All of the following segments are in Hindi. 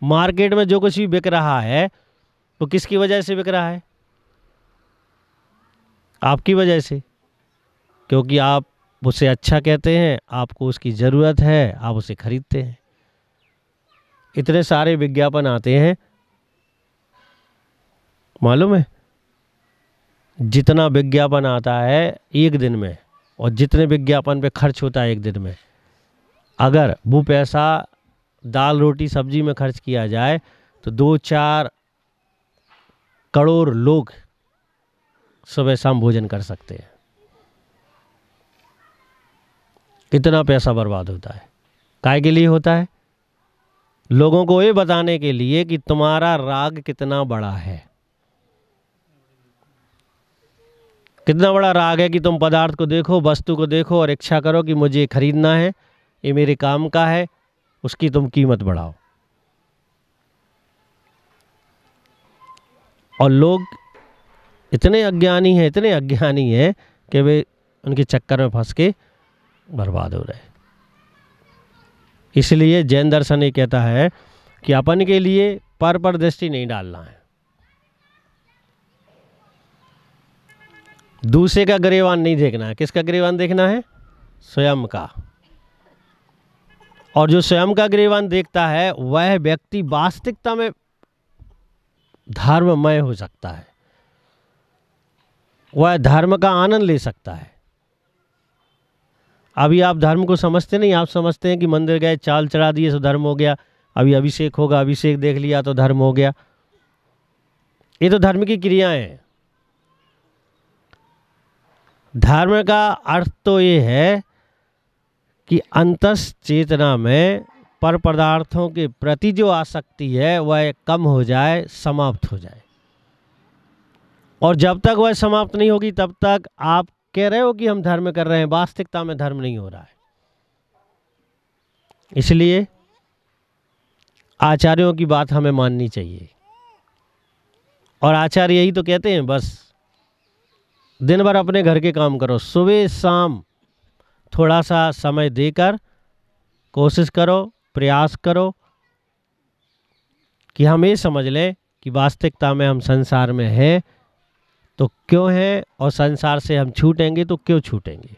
मार्केट में जो कुछ भी बिक रहा है वो किसकी वजह से बिक रहा है? आपकी वजह से, क्योंकि आप उसे अच्छा कहते हैं, आपको उसकी ज़रूरत है, आप उसे खरीदते हैं। इतने सारे विज्ञापन आते हैं, मालूम है? जितना विज्ञापन आता है एक दिन में और जितने विज्ञापन पे खर्च होता है एक दिन में, अगर वो पैसा दाल रोटी सब्जी में खर्च किया जाए तो 2-4 करोड़ लोग सुबह शाम भोजन कर सकते हैं। कितना पैसा बर्बाद होता है, काहे के लिए होता है? लोगों को ये बताने के लिए कि तुम्हारा राग कितना बड़ा है। कितना बड़ा राग है कि तुम पदार्थ को देखो, वस्तु को देखो और इच्छा करो कि मुझे खरीदना है, ये मेरे काम का है, उसकी तुम कीमत बढ़ाओ। और लोग इतने अज्ञानी हैं कि वे उनके चक्कर में फंस के बर्बाद हो रहे हैं। इसलिए जैन दर्शन ये कहता है कि अपन के लिए पर दृष्टि नहीं डालना है, दूसरे का गिरेबान नहीं देखना है। किसका गिरेबान देखना है? स्वयं का। और जो स्वयं का गिरेबान देखता है वह व्यक्ति वास्तविकता में धर्ममय हो सकता है, वह धर्म का आनंद ले सकता है। अभी आप धर्म को समझते नहीं, आप समझते हैं कि मंदिर गए, चाल चढ़ा दिए तो धर्म हो गया, अभी अभिषेक होगा, अभिषेक देख लिया तो धर्म हो गया। ये तो धर्म की क्रियाएं हैं। धर्म का अर्थ तो ये है कि अंतस चेतना में पर पदार्थों के प्रति जो आसक्ति है वह कम हो जाए, समाप्त हो जाए। और जब तक वह समाप्त नहीं होगी तब तक आप कह रहे हो कि हम धर्म कर रहे हैं, वास्तविकता में धर्म नहीं हो रहा है। इसलिए आचार्यों की बात हमें माननी चाहिए। और आचार्य यही तो कहते हैं, बस दिन भर अपने घर के काम करो, सुबह शाम थोड़ा सा समय देकर कोशिश करो, प्रयास करो कि हम ये समझ लें कि वास्तविकता में हम संसार में हैं तो क्यों हैं, और संसार से हम छूटेंगे तो क्यों छूटेंगे।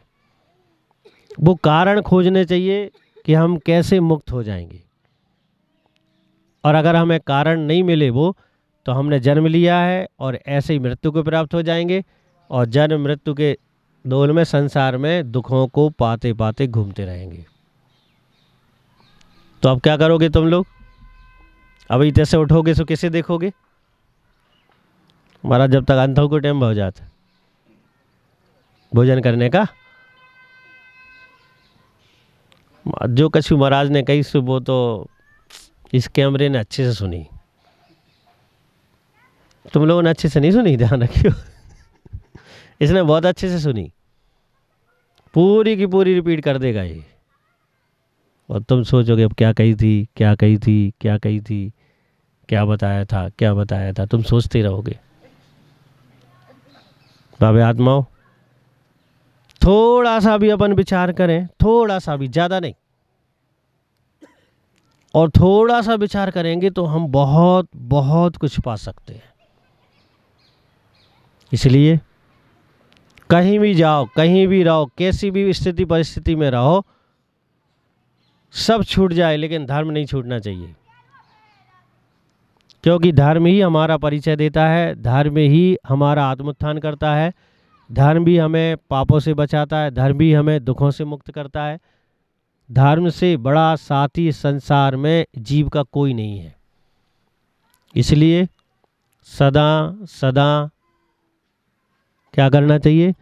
वो कारण खोजने चाहिए कि हम कैसे मुक्त हो जाएंगे। और अगर हमें कारण नहीं मिले वो, तो हमने जन्म लिया है और ऐसे ही मृत्यु को प्राप्त हो जाएंगे और जन्म मृत्यु के दौर में संसार में दुखों को पाते पाते घूमते रहेंगे। तो अब क्या करोगे तुम लोग? अभी जैसे उठोगे तो किसे देखोगे? हमारा जब तक अंधों को टाइम हो जाता भोजन करने का, जो कछु महाराज ने कही सो वो तो इस कैमरे ने अच्छे से सुनी, तुम लोगों ने अच्छे से नहीं सुनी, ध्यान रखियो। इसने बहुत अच्छे से सुनी, पूरी की पूरी रिपीट कर देगा ये। और तुम सोचोगे अब क्या कही थी, क्या कही थी, क्या कही थी, क्या बताया था, क्या बताया था, तुम सोचते रहोगे। बाबे आत्माओं, थोड़ा सा भी अपन विचार करें, थोड़ा सा भी, ज़्यादा नहीं, और थोड़ा सा विचार करेंगे तो हम बहुत बहुत कुछ पा सकते हैं। इसलिए कहीं भी जाओ, कहीं भी रहो, कैसी भी स्थिति परिस्थिति में रहो, सब छूट जाए लेकिन धर्म नहीं छूटना चाहिए। क्योंकि धर्म ही हमारा परिचय देता है, धर्म ही हमारा आत्मोत्थान करता है, धर्म भी हमें पापों से बचाता है, धर्म भी हमें दुखों से मुक्त करता है। धर्म से बड़ा साथी संसार में जीव का कोई नहीं है। इसलिए सदा सदा क्या करना चाहिए?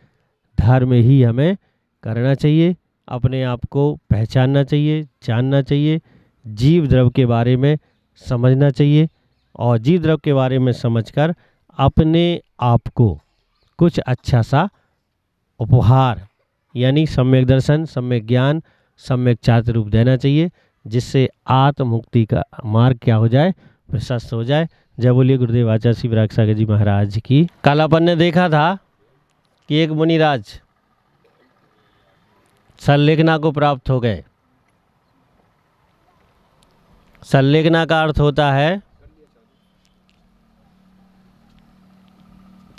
धर्म ही हमें करना चाहिए, अपने आप को पहचानना चाहिए, जानना चाहिए, जीव द्रव्य के बारे में समझना चाहिए और जीव द्रव्य के बारे में समझकर अपने आप को कुछ अच्छा सा उपहार यानी सम्यक दर्शन, सम्यक ज्ञान, सम्यक चारित्र रूप देना चाहिए, जिससे आत्ममुक्ति का मार्ग क्या हो जाए? प्रशस्त हो जाए। जय बोलिए गुरुदेव आचार्य श्री विराग सागर जी महाराज की। कल अपन ने देखा था कि एक मुनिराज संलेखना को प्राप्त हो गए। संलेखना का अर्थ होता है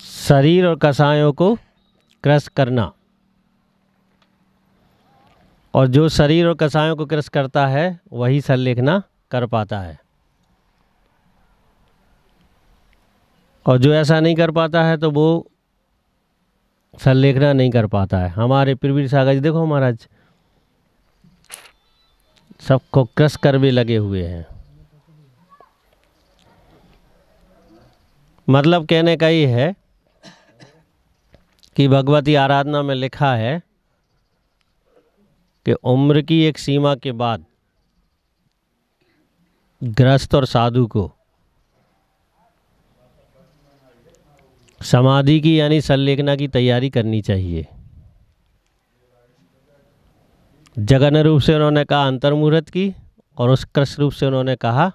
शरीर और कषायों को क्रश करना, और जो शरीर और कषायों को क्रश करता है वही संलेखना कर पाता है, और जो ऐसा नहीं कर पाता है तो वो संलेखना नहीं कर पाता है। हमारे पीरवीर सागर जी देखो महाराज सबको क्रश कर भी लगे हुए हैं। मतलब कहने का ये है कि भगवती आराधना में लिखा है कि उम्र की एक सीमा के बाद गृहस्थ और साधु को समाधि की यानी संलेखना की तैयारी करनी चाहिए। जगन रूप से उन्होंने कहा अंतर्मुहूर्त की, और उत्कृष्ट रूप से उन्होंने कहा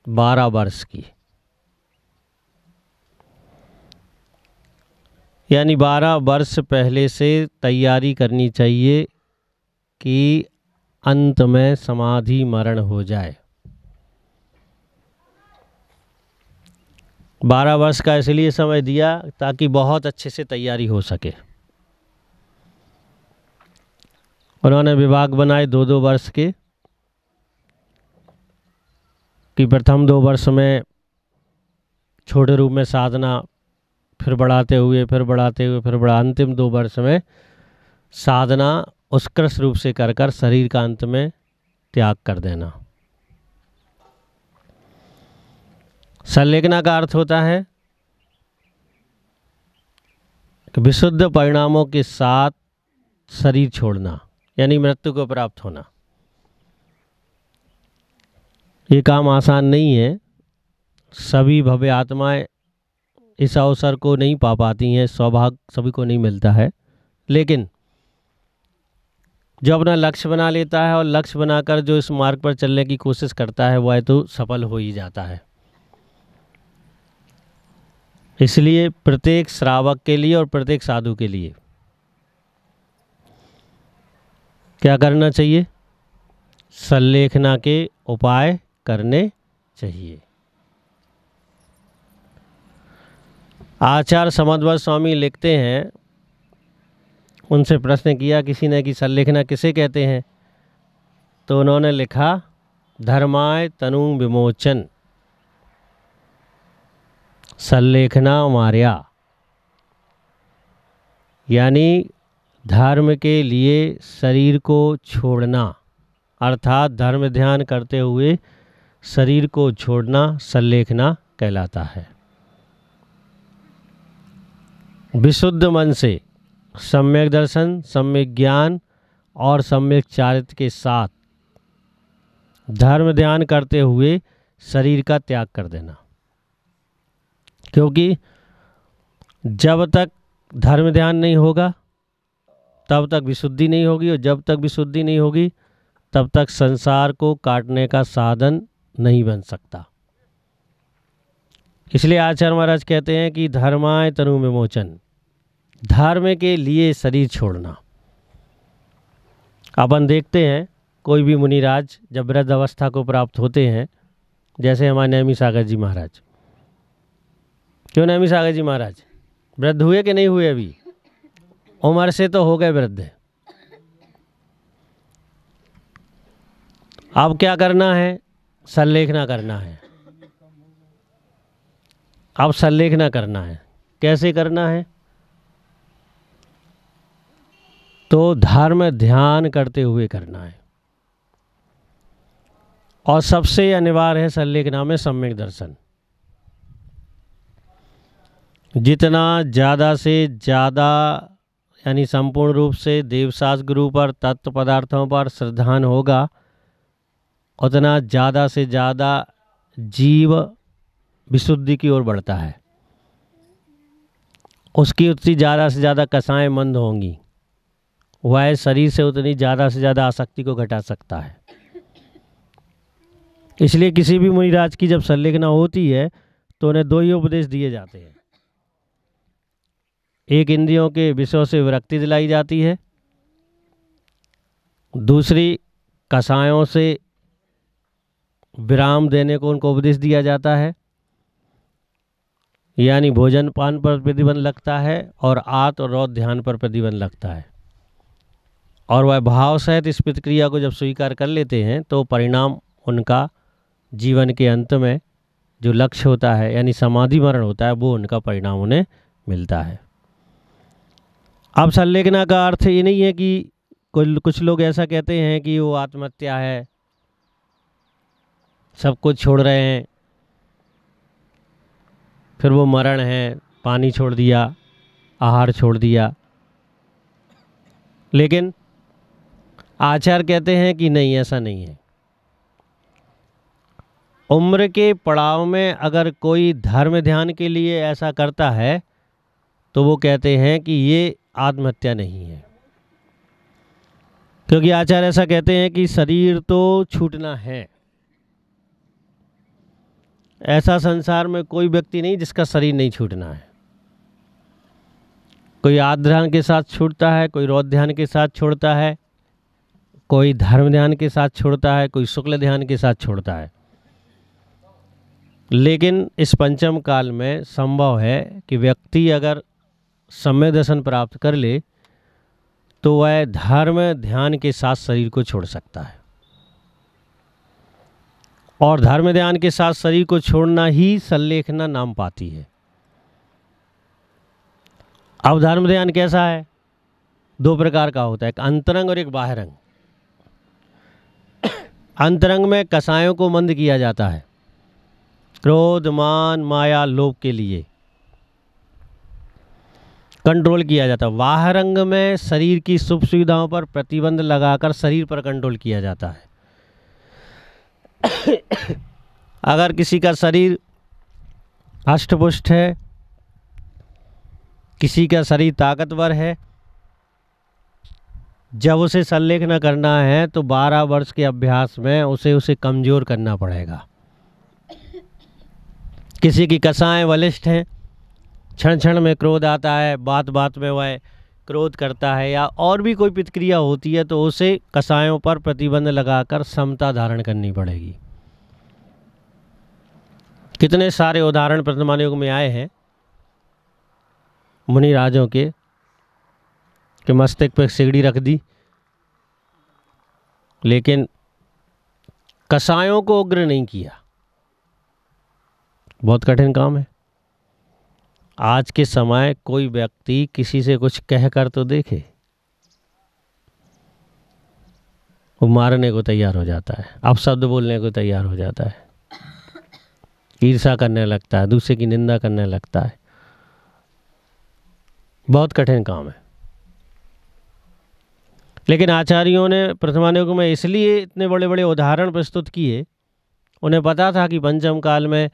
12 वर्ष की, यानी 12 वर्ष पहले से तैयारी करनी चाहिए कि अंत में समाधि मरण हो जाए। 12 वर्ष का इसलिए समय दिया ताकि बहुत अच्छे से तैयारी हो सके। उन्होंने विभाग बनाए 2-2 वर्ष के, कि प्रथम 2 वर्ष में छोटे रूप में साधना, फिर बढ़ाते हुए अंतिम 2 वर्ष में साधना उत्कृष्ट रूप से कर कर शरीर का अंत में त्याग कर देना। संलेखना का अर्थ होता है कि विशुद्ध परिणामों के साथ शरीर छोड़ना, यानी मृत्यु को प्राप्त होना। ये काम आसान नहीं है, सभी भव्य आत्माएं इस अवसर को नहीं पा पाती हैं, सौभाग्य सभी को नहीं मिलता है। लेकिन जो अपना लक्ष्य बना लेता है और लक्ष्य बनाकर जो इस मार्ग पर चलने की कोशिश करता है वह तो सफल हो ही जाता है। इसलिए प्रत्येक श्रावक के लिए और प्रत्येक साधु के लिए क्या करना चाहिए? संलेखना के उपाय करने चाहिए। आचार्य समध्वर स्वामी लिखते हैं, उनसे प्रश्न किया किसी ने कि संलेखना किसे कहते हैं, तो उन्होंने लिखा धर्माय तनु विमोचन संलेखना मार्या, यानी धर्म के लिए शरीर को छोड़ना, अर्थात धर्म ध्यान करते हुए शरीर को छोड़ना संलेखना कहलाता है। विशुद्ध मन से सम्यक दर्शन, सम्यक ज्ञान और सम्यक चारित्र के साथ धर्म ध्यान करते हुए शरीर का त्याग कर देना। क्योंकि जब तक धर्म ध्यान नहीं होगा तब तक विशुद्धि नहीं होगी, और जब तक विशुद्धि नहीं होगी तब तक संसार को काटने का साधन नहीं बन सकता। इसलिए आचार्य महाराज कहते हैं कि धर्माय तनु विमोचन, धर्म के लिए शरीर छोड़ना। अपन देखते हैं कोई भी मुनिराज जब वृद्ध अवस्था को प्राप्त होते हैं, जैसे हमारे नैमी सागर जी महाराज। क्यों नैमी सागर जी महाराज वृद्ध हुए कि नहीं हुए? अभी उम्र से तो हो गए वृद्ध। अब क्या करना है? संलेखना करना है। अब संलेखना करना है। कैसे करना है? तो धर्म ध्यान करते हुए करना है, और सबसे अनिवार्य है संलेखना में सम्यक दर्शन। जितना ज़्यादा से ज़्यादा यानी संपूर्ण रूप से देवशास्त्र गुरु पर, तत्व पदार्थों पर श्रद्धान होगा, उतना ज़्यादा से ज़्यादा जीव विशुद्धि की ओर बढ़ता है। उसकी उतनी ज़्यादा से ज़्यादा कसाएं मंद होंगी, वह शरीर से उतनी ज़्यादा से ज़्यादा आसक्ति को घटा सकता है। इसलिए किसी भी मुनिराज की जब संलेखना होती है तो उन्हें 2 ही उपदेश दिए जाते हैं। एक, इंद्रियों के विषयों से विरक्ति दिलाई जाती है। दूसरी, कसायों से विराम देने को उनको उपदेश दिया जाता है, यानी भोजन पान पर प्रतिबंध लगता है और आत और रौद्र ध्यान पर प्रतिबंध लगता है। और वह भाव सहित इस प्रतिक्रिया को जब स्वीकार कर लेते हैं तो परिणाम उनका जीवन के अंत में जो लक्ष्य होता है यानी समाधि मरण होता है, वो उनका परिणाम उन्हें मिलता है। अब संलेखना का अर्थ ये नहीं है कि कुछ लोग ऐसा कहते हैं कि वो आत्महत्या है, सब कुछ छोड़ रहे हैं, फिर वो मरण है, पानी छोड़ दिया, आहार छोड़ दिया। लेकिन आचार्य कहते हैं कि नहीं, ऐसा नहीं है। उम्र के पड़ाव में अगर कोई धर्म ध्यान के लिए ऐसा करता है तो वो कहते हैं कि ये आत्महत्या नहीं है, क्योंकि आचार्य ऐसा कहते हैं कि शरीर तो छूटना है। ऐसा संसार में कोई व्यक्ति नहीं जिसका शरीर नहीं छूटना है। कोई आत्म ध्यान के साथ छूटता है, कोई रौद्र ध्यान के साथ छोड़ता है, कोई धर्म ध्यान के साथ छोड़ता है, कोई शुक्ल ध्यान के साथ छोड़ता है। लेकिन इस पंचम काल में संभव है कि व्यक्ति अगर सम्यक दर्शन प्राप्त कर ले तो वह धर्म ध्यान के साथ शरीर को छोड़ सकता है। और धर्म ध्यान के साथ शरीर को छोड़ना ही संलेखना नाम पाती है। अब धर्म ध्यान कैसा है? दो प्रकार का होता है, एक अंतरंग और एक बाहरंग। अंतरंग में कसायों को मंद किया जाता है, क्रोध मान माया लोभ के लिए कंट्रोल किया जाता है। बाहरंग में शरीर की सुख सुविधाओं पर प्रतिबंध लगाकर शरीर पर कंट्रोल किया जाता है। अगर किसी का शरीर हष्टपुष्ट है, किसी का शरीर ताकतवर है, जब उसे संलेखना करना है तो 12 वर्ष के अभ्यास में उसे कमज़ोर करना पड़ेगा। किसी की कसाएं बलिष्ठ हैं, क्षण क्षण में क्रोध आता है, बात बात में वह क्रोध करता है या और भी कोई प्रतिक्रिया होती है, तो उसे कसायों पर प्रतिबंध लगाकर समता धारण करनी पड़ेगी। कितने सारे उदाहरण वर्तमान युग में आए हैं मुनि राजों के कि मस्तक पर सिगड़ी रख दी, लेकिन कसायों को उग्र नहीं किया। बहुत कठिन काम है। आज के समय कोई व्यक्ति किसी से कुछ कह कर तो देखे, वो मारने को तैयार हो जाता है, अपशब्द बोलने को तैयार हो जाता है, ईर्ष्या करने लगता है, दूसरे की निंदा करने लगता है। बहुत कठिन काम है। लेकिन आचार्यों ने प्रथमान युग में इसलिए इतने बड़े बड़े उदाहरण प्रस्तुत किए, उन्हें पता था कि पंचम काल में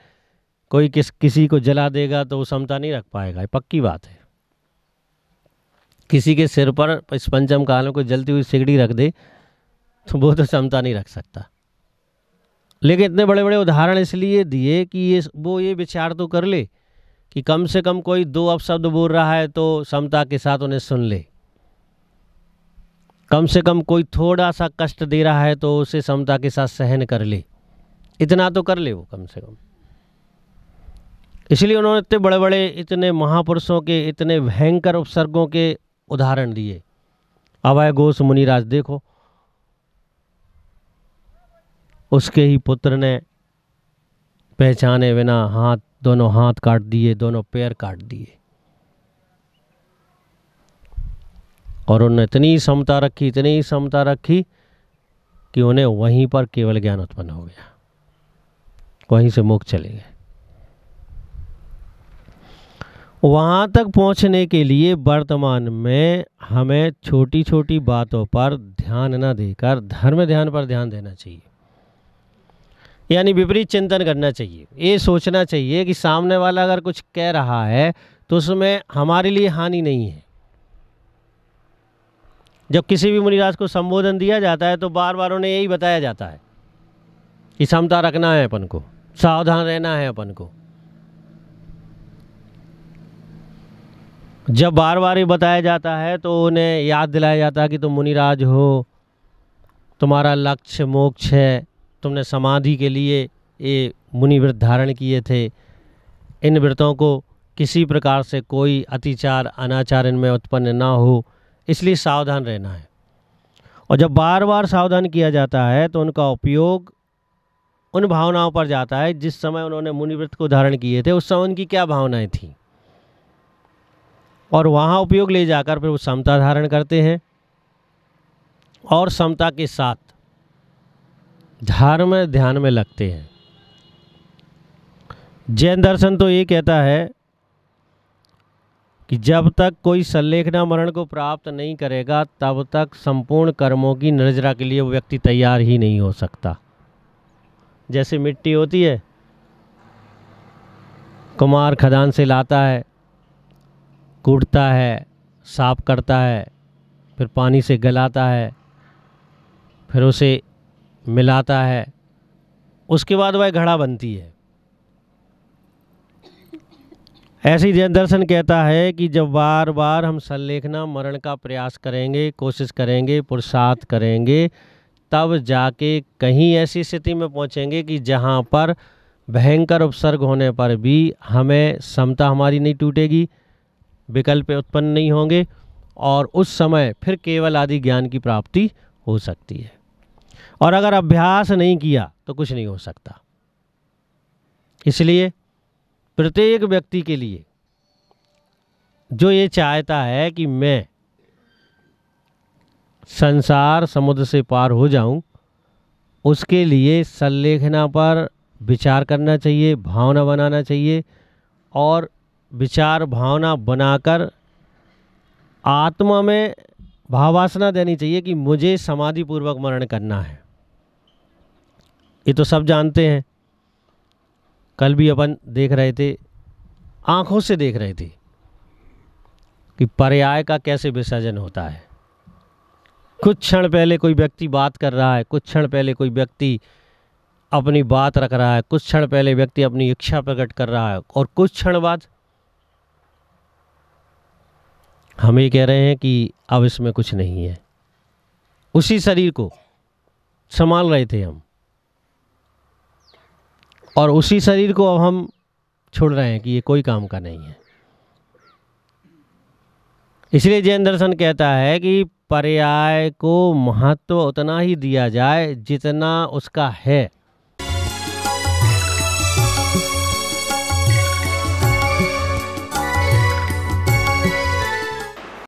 कोई किसी को जला देगा तो वो समता नहीं रख पाएगा, ये पक्की बात है। किसी के सिर पर इस पंचम काल में कोई जलती हुई सिगड़ी रख दे तो वो तो समता नहीं रख सकता। लेकिन इतने बड़े बड़े उदाहरण इसलिए दिए कि ये विचार तो कर ले कि कम से कम कोई 2 अपशब्द बोल रहा है तो समता के साथ उन्हें सुन ले, कम से कम कोई थोड़ा सा कष्ट दे रहा है तो उसे समता के साथ सहन कर ले, इतना तो कर ले वो कम से कम। इसलिए उन्होंने इतने बड़े बड़े, इतने महापुरुषों के इतने भयंकर उपसर्गों के उदाहरण दिए। अभय घोष मुनिराज देखो, उसके ही पुत्र ने पहचाने बिना दोनों हाथ काट दिए, दोनों पैर काट दिए, और उन्होंने इतनी समता रखी, इतनी समता रखी कि उन्हें वहीं पर केवल ज्ञान उत्पन्न हो गया, वहीं से मोक्ष चले गए। वहाँ तक पहुँचने के लिए वर्तमान में हमें छोटी छोटी बातों पर ध्यान न देकर धर्म ध्यान पर ध्यान देना चाहिए, यानी विपरीत चिंतन करना चाहिए। ये सोचना चाहिए कि सामने वाला अगर कुछ कह रहा है तो उसमें हमारे लिए हानि नहीं है। जब किसी भी मुनिराज को संबोधन दिया जाता है तो बार बार उन्हें यही बताया जाता है कि समता रखना है अपन को, सावधान रहना है अपन को। जब बार बार ये बताया जाता है तो उन्हें याद दिलाया जाता है कि तुम मुनिराज हो, तुम्हारा लक्ष्य मोक्ष है, तुमने समाधि के लिए ये मुनि व्रत धारण किए थे, इन व्रतों को किसी प्रकार से कोई अतिचार अनाचार इनमें उत्पन्न ना हो, इसलिए सावधान रहना है। और जब बार बार सावधान किया जाता है तो उनका उपयोग उन भावनाओं पर जाता है जिस समय उन्होंने मुनि व्रत को धारण किए थे उस समय उनकी क्या भावनाएं थी, और वहाँ उपयोग ले जाकर फिर वो समता धारण करते हैं और समता के साथ धर्म ध्यान में लगते हैं। जैन दर्शन तो ये कहता है कि जब तक कोई संलेखना मरण को प्राप्त नहीं करेगा तब तक संपूर्ण कर्मों की निर्जरा के लिए वो व्यक्ति तैयार ही नहीं हो सकता। जैसे मिट्टी होती है, कुम्हार खदान से लाता है, कूटता है, साफ करता है, फिर पानी से गलाता है, फिर उसे मिलाता है, उसके बाद वह घड़ा बनती है। ऐसे ही जैन दर्शन कहता है कि जब बार बार हम संलेखना मरण का प्रयास करेंगे, कोशिश करेंगे, पुरुषार्थ करेंगे, तब जाके कहीं ऐसी स्थिति में पहुंचेंगे कि जहां पर भयंकर उपसर्ग होने पर भी हमें समता हमारी नहीं टूटेगी, विकल्प उत्पन्न नहीं होंगे, और उस समय फिर केवल आदि ज्ञान की प्राप्ति हो सकती है। और अगर अभ्यास नहीं किया तो कुछ नहीं हो सकता। इसलिए प्रत्येक व्यक्ति के लिए जो ये चाहता है कि मैं संसार समुद्र से पार हो जाऊं, उसके लिए संलेखना पर विचार करना चाहिए, भावना बनाना चाहिए, और विचार भावना बनाकर आत्मा में भावासना देनी चाहिए कि मुझे समाधि पूर्वक मरण करना है। ये तो सब जानते हैं। कल भी अपन देख रहे थे, आंखों से देख रहे थे कि पर्याय का कैसे विसर्जन होता है। कुछ क्षण पहले कोई व्यक्ति बात कर रहा है, कुछ क्षण पहले कोई व्यक्ति अपनी बात रख रहा है, कुछ क्षण पहले व्यक्ति अपनी इच्छा प्रकट कर रहा है, और कुछ क्षण बाद हम ये कह रहे हैं कि अब इसमें कुछ नहीं है। उसी शरीर को संभाल रहे थे हम, और उसी शरीर को अब हम छोड़ रहे हैं कि ये कोई काम का नहीं है। इसलिए जैन दर्शन कहता है कि पर्याय को महत्व उतना ही दिया जाए जितना उसका है।